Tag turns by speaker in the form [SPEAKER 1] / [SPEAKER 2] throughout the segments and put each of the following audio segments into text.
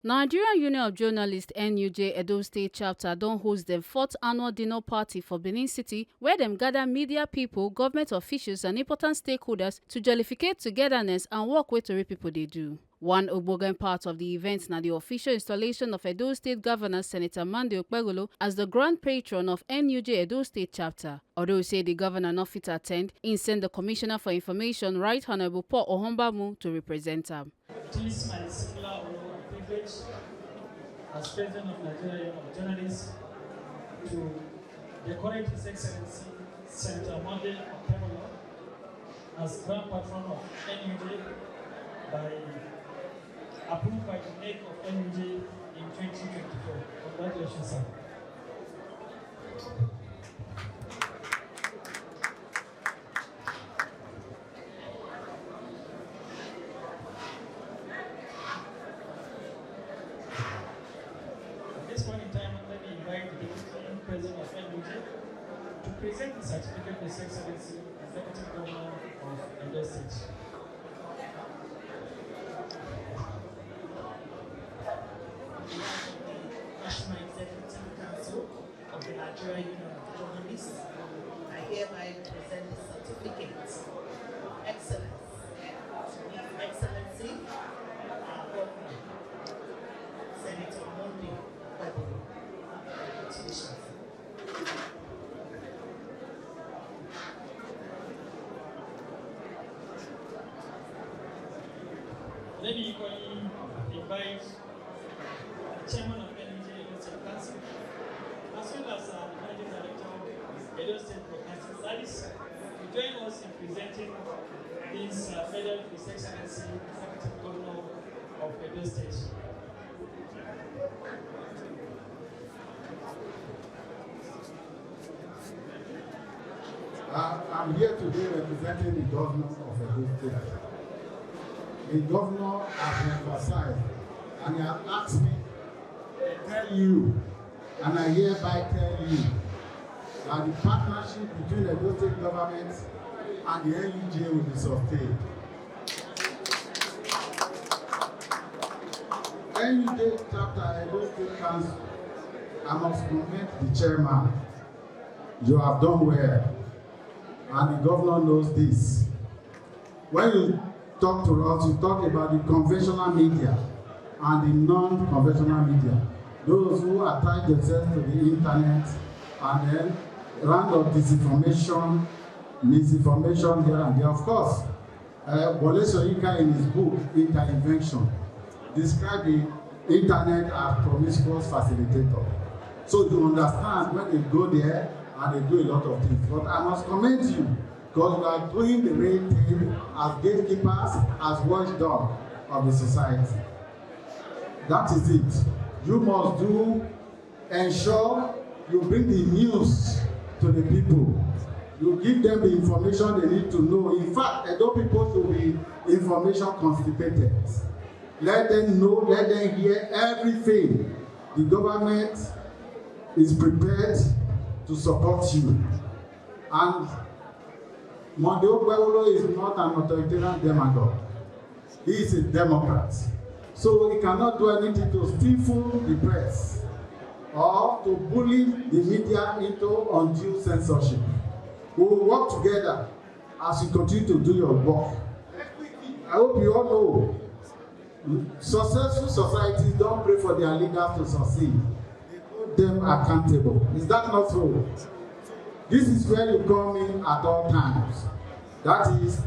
[SPEAKER 1] Nigerian Union of Journalists (NUJ) Edo State Chapter don host dem 4th annual dinner party for Benin City, where dem gather media pipo, government officials and important stakeholders to jollificate togetherness and work wey tori pipo dey do. One ogbonge part of the event na the official installation of Edo State Governor Senator Okpebholo as the Grand Patron of NUJ Edo State Chapter. Although say the governor no fit attend, im send the Commissioner for Information, Right Honourable Paul Ohombamu, to represent am.
[SPEAKER 2] It is my singular honor and privilege as President of Nigeria Union of Journalists to decorate His Excellency Senator Okpebholo as Grand Patron of NUJ approved by the NEC of NUJ in 2024. Congratulations, sir. At this point in time, let me invite the Deputy President of NUJ to present the certificate to His Excellency, Executive Governor of Edo State.
[SPEAKER 3] National Executive Council of the Nigerian Union of Journalists, I hereby present the certificate. Excellence. His Excellency, our Governor, Senator Okpebholo. Congratulations.
[SPEAKER 2] Let me equally invite the Chairman of NUJ Edo State Council, as well as the Managing Director of Edo State Broadcasting Service, to join us in presenting this medal to His Excellency, Executive Governor of Edo State.
[SPEAKER 4] I'm here today representing the governor of Edo State. The governor has emphasized and he has asked me to tell you, and I hereby tell you, that the partnership between the Edo State government and the NUJ will be sustained. NUJ chapter Edo State Council, I must commend the chairman. You have done well, and the governor knows this. When you talk to us, you talk about the conventional media and the non-conventional media. Those who attach themselves to the internet and then round of disinformation, misinformation here and there. Of course, Wole Soyinka in his book, Inter-Invention, described the internet as promiscuous facilitator. So you understand when they go there and they do a lot of things. But I must commend you because you are doing the right thing as gatekeepers, as watchdog of the society. That is it. You must ensure you bring the news to the people. You give them the information they need to know. In fact, Edo people should be information constipated. Let them know, let them hear everything. The government is prepared to support you. And Monday Okpebholo is not an authoritarian demagogue. He is a Democrat. So he cannot do anything to stifle the press or to bully the media into undue censorship. We will work together as you continue to do your work. I hope you all know successful societies don't pray for their leaders to succeed. They hold them accountable. Is that not so? This is where you come in at all times. That is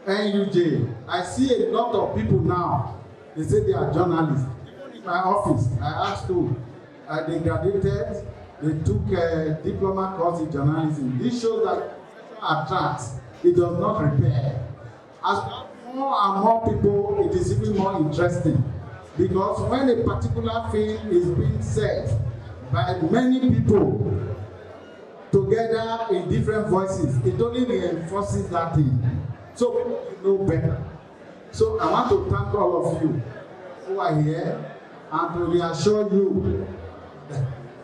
[SPEAKER 4] NUJ. I see a lot of people now. They say they are journalists. Even in my office, I asked them. They graduated. They took a diploma course in journalism. This shows that attracts. It does not repair. As more and more people, it is even more interesting. Because when a particular thing is being said by many people together in different voices, it only reinforces that thing. So you know better. So I want to thank all of you who are here and to reassure you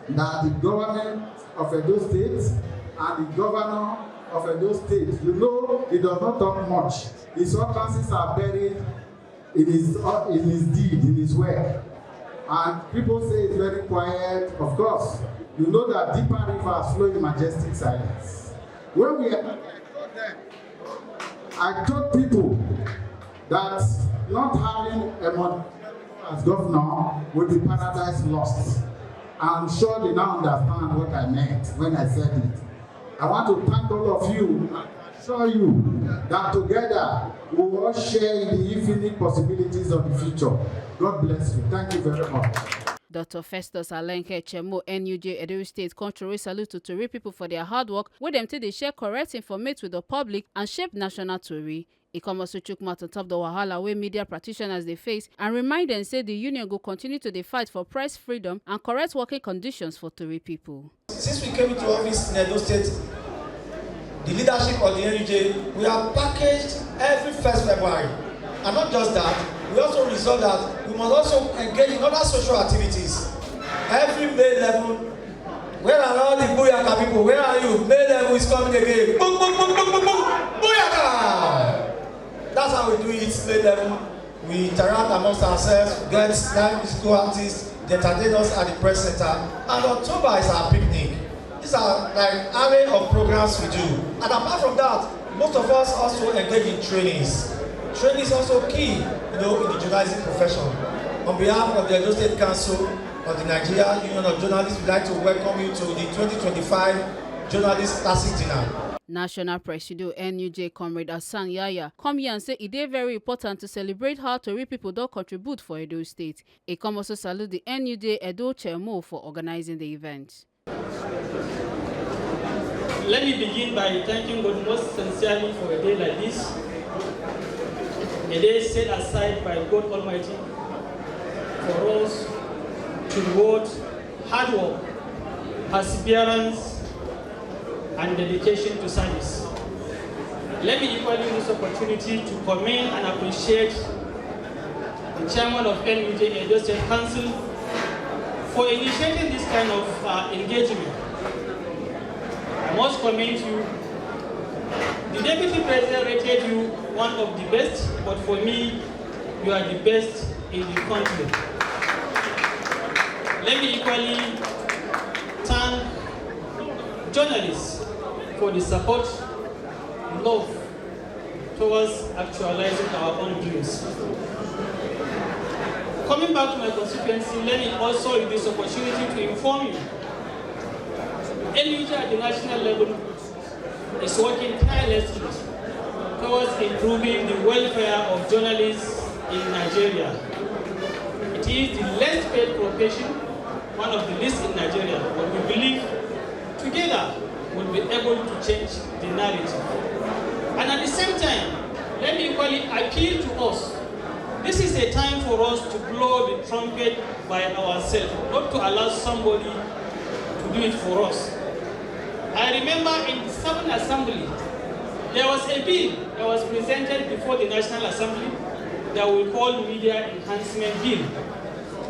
[SPEAKER 4] that the government of Edo State and the governor of Edo State, you know, he does not talk much. His utterances are buried in his deed, in his work. And people say it's very quiet. Of course, you know that deeper rivers flow in majestic silence. When we I told people that not having a monarch as governor will be paradise lost. I'm sure they now understand what I meant when I said it. I want to thank all of you and assure you that together we will all share in the infinite possibilities of the future. God bless you. Thank you very much.
[SPEAKER 1] Dr. Festus Alenke Chemo, NUJ Edo State, contrary salute to Tori people for their hard work, where them till they share correct information with the public and shape national Tori. He come also chook mouth on top the wahala where media practitioners they face and remind them say the union will continue to fight for press freedom and correct working conditions for Tori people.
[SPEAKER 5] Since we came into office in Edo State, the leadership of the NUJ, we have packaged every 1st February. And not just that, we also resolved that we must also engage in other social activities. Every May level, where are all the Booyaka people? Where are you? May level is coming again. Boom, boom, boom, boom, boom, boom. Booyaka! That's how we do it, May level. We interact amongst ourselves, get live musical artists, they entertain us at the press center. And October is our picnic. These are like array of programs we do. And apart from that, most of us also engage in trainings. Training is also key, in the journalism profession. On behalf of the Edo State Council of the Nigeria Union of Journalists, we'd like to welcome you to the 2025 Journalist Classic Dinner.
[SPEAKER 1] National Presido NUJ Comrade Hassan Yaya come here and say it is very important to celebrate how Tori people don't contribute for Edo State. He come also salute the NUJ Edo Chairmo for organizing the event.
[SPEAKER 2] Let me begin by thanking God most sincerely for a day like this. A day set aside by God Almighty for us to reward hard work, perseverance, and dedication to service. Let me equally use this opportunity to commend and appreciate the chairman of NUJ Edo State Council for initiating this kind of engagement. I must commend you. The Deputy President rated you one of the best, but for me, you are the best in the country. Let me equally thank journalists for the support, love towards actualizing our own dreams. Coming back to my constituency, let me also use this opportunity to inform you. NUJ at the national level is working tirelessly towards improving the welfare of journalists in Nigeria. It is the least paid profession, one of the least in Nigeria, but we believe together we'll be able to change the narrative. And at the same time, let me equally appeal to us. This is a time for us to blow the trumpet by ourselves, not to allow somebody to do it for us. I remember in the 7th Assembly, there was a bill that was presented before the National Assembly that we call Media Enhancement Bill.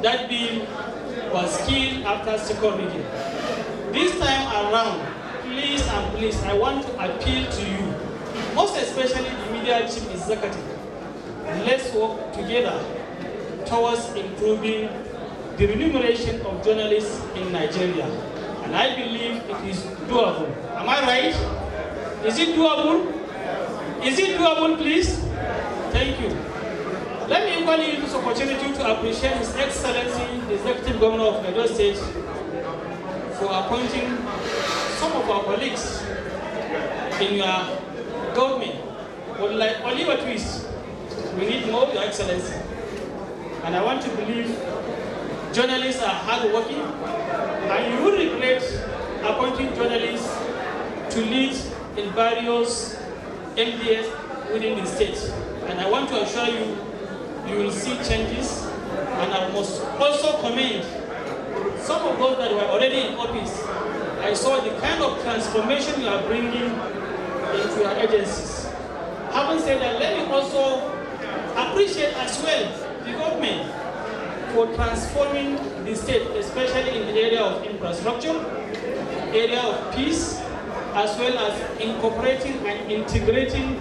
[SPEAKER 2] That bill was killed after second reading. This time around, please and please, I want to appeal to you, most especially the Media Chief Executive. Let's work together towards improving the remuneration of journalists in Nigeria. And I believe it is doable. Am I right? Is it doable? Is it doable, please? Thank you. Let me equally use this opportunity to appreciate His Excellency, the Executive Governor of Edo State, for appointing some of our colleagues in your government. But like Oliver Twist, we need more, Your Excellency. And I want to believe journalists are hardworking, and you will regret appointing journalists to lead in various MDS within the state. And I want to assure you, you will see changes. And I must also commend some of those that were already in office. I saw the kind of transformation you are bringing into your agencies. Having said that, let me also appreciate as well the government for transforming the state, especially in the area of infrastructure, area of peace, as well as incorporating and integrating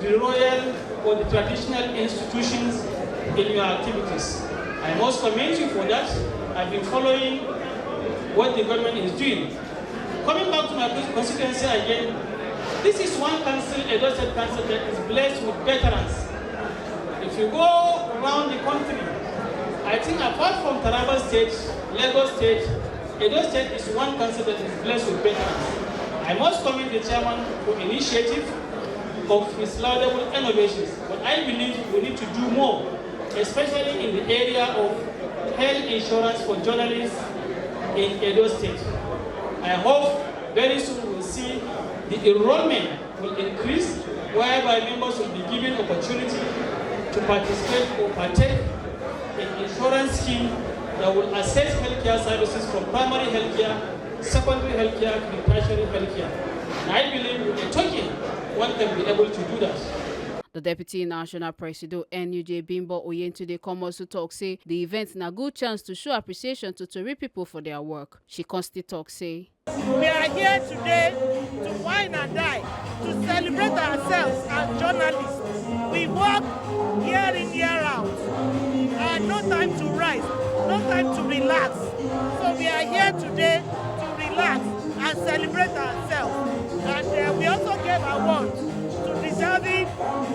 [SPEAKER 2] the royal or the traditional institutions in your activities. I must commend you for that. I've been following what the government is doing. Coming back to my constituency again, this is one council, Edo State Council, that is blessed with veterans. If you go around the country, I think apart from Taraba State, Lagos State, Edo State is one council that is blessed with veterans. I must commend the chairman for initiative of his laudable innovations, but I believe we need to do more, especially in the area of health insurance for journalists in Edo State. I hope very soon we'll see the enrollment will increase, whereby members will be given opportunity to participate or partake in insurance scheme that will assess healthcare services from primary healthcare, secondary healthcare, to tertiary healthcare. And I believe with the token, one can be able to do that.
[SPEAKER 1] The Deputy National President NUJ Bimbo Oyentunde come also talk say the event na good chance to show appreciation to Tori people for their work. She constantly talk say,
[SPEAKER 6] we are here today to wine and dine, to celebrate ourselves as journalists. We work year in, year out, and no time to rest, no time to relax. So we are here today to relax and celebrate ourselves. And we also gave awards to deserving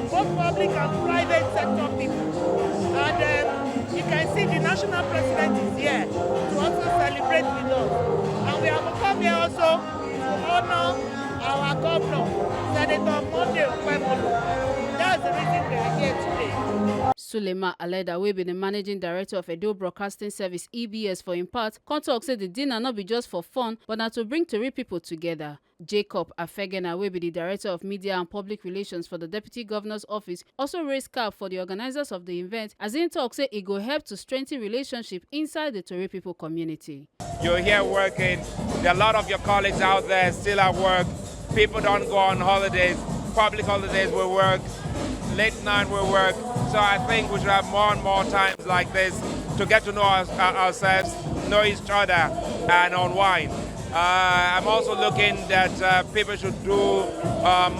[SPEAKER 6] both public and private sector people. And you can see the national president is here to also celebrate with us. And we have come here also to honor our governor, Senator Okpebholo. That's the reason we are here today.
[SPEAKER 1] Suleiman Aleda, wey be the managing director of Edo Broadcasting Service (EBS) for im part, come talk say the dinner not be just for fun, but na to bring Tori people together. Jacob Afegena, wey be the director of media and public relations for the deputy governor's office, also raised cap for the organizers of the event, as im talk say e go help to strengthen relationship inside the Tori people community.
[SPEAKER 7] You're here working. There are a lot of your colleagues out there still at work. People don't go on holidays. Public holidays will work. Late night will work. So I think we should have more and more times like this to get to know ourselves, know each other, and unwind. I'm also looking that people should do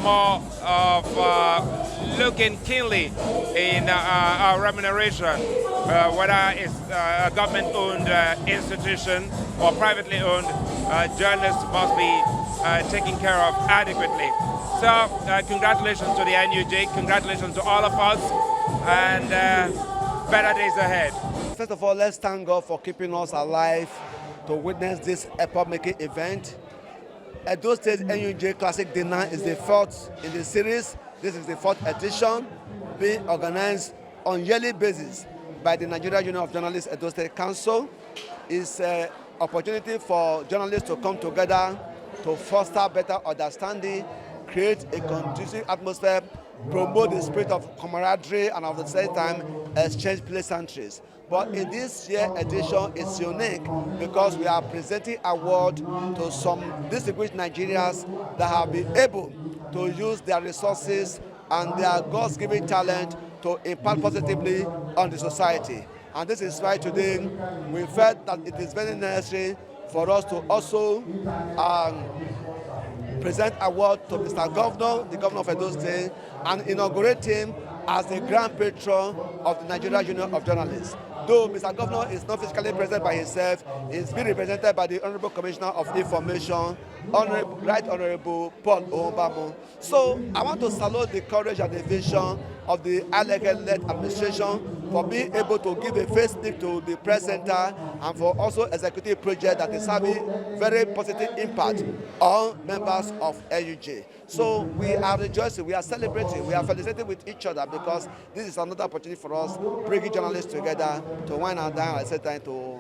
[SPEAKER 7] more of looking keenly in our remuneration, whether it's a government-owned institution or privately owned. Journalists must be taken care of adequately. So congratulations to the NUJ, congratulations to all of us, and better days ahead.
[SPEAKER 8] First of all, let's thank God for keeping us alive to witness this epoch-making event. Edo State NUJ Classic Dinner is the fourth in the series. This is the fourth edition, being organized on yearly basis by the Nigeria Union of Journalists Edo State Council. It's an opportunity for journalists to come together to foster better understanding, create a conducive atmosphere, promote the spirit of camaraderie, and at the same time exchange pleasantries. But in this year's edition, it's unique because we are presenting award to some distinguished Nigerians that have been able to use their resources and their God-given talent to impact positively on the society. And this is why today we felt that it is very necessary for us to also present award to Mr. Governor, the Governor of Edo State, and inaugurate him as the Grand Patron of the Nigeria Union of Journalists. Though Mr. Governor is not physically present by himself, he's being represented by the Honorable Commissioner of Information, Right Honorable Paul Obamu. So I want to salute the courage and the vision of the led administration for being able to give a face lift to the press center and for also executive project that is having very positive impact on members of NUJ. So we are rejoicing, we are celebrating, we are felicitating with each other because this is another opportunity for us bringing journalists together to wine and dine at the same time to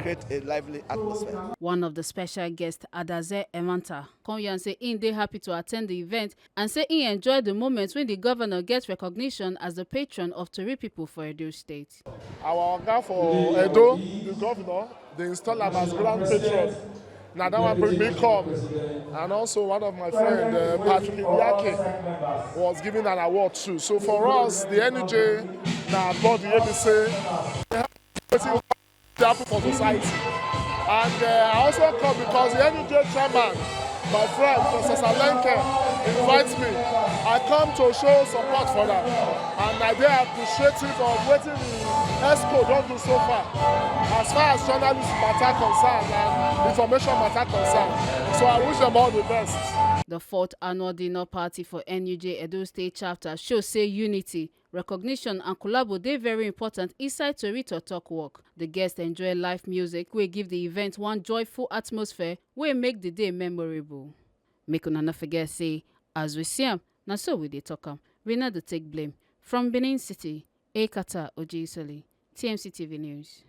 [SPEAKER 8] create a lively atmosphere.
[SPEAKER 1] One of the special guests, Adaze Emanta, come here and say they happy to attend the event and say he enjoyed the moment when the governor gets recognition as the patron of Tori people for Edo State.
[SPEAKER 9] Our Oga for Edo, the governor, they installed him as grand patron. Now that one bring me come, and also one of my friends, Patrick Yake, was given an award too. So for us, the NUJ, now body, they say, happen for society. And I also come because the NUJ chairman, my friend, Professor Lenke, invite me, I come to show support for them. And I dey appreciative of wetin the ESCO don do so far as journalist matter concerned and information matter concerned. So I wish them all the best.
[SPEAKER 1] The 4th annual dinner party for NUJ Edo State Chapter shows say unity, recognition and collabo dey very important inside Tori Talk work. The guests enjoy live music wey give the event one joyful atmosphere wey make the day memorable. Make una no forget say, as we see am, na so we dey talk am. We no dey take blame. From Benin City, Ekata Ojisoli, TMC TV News.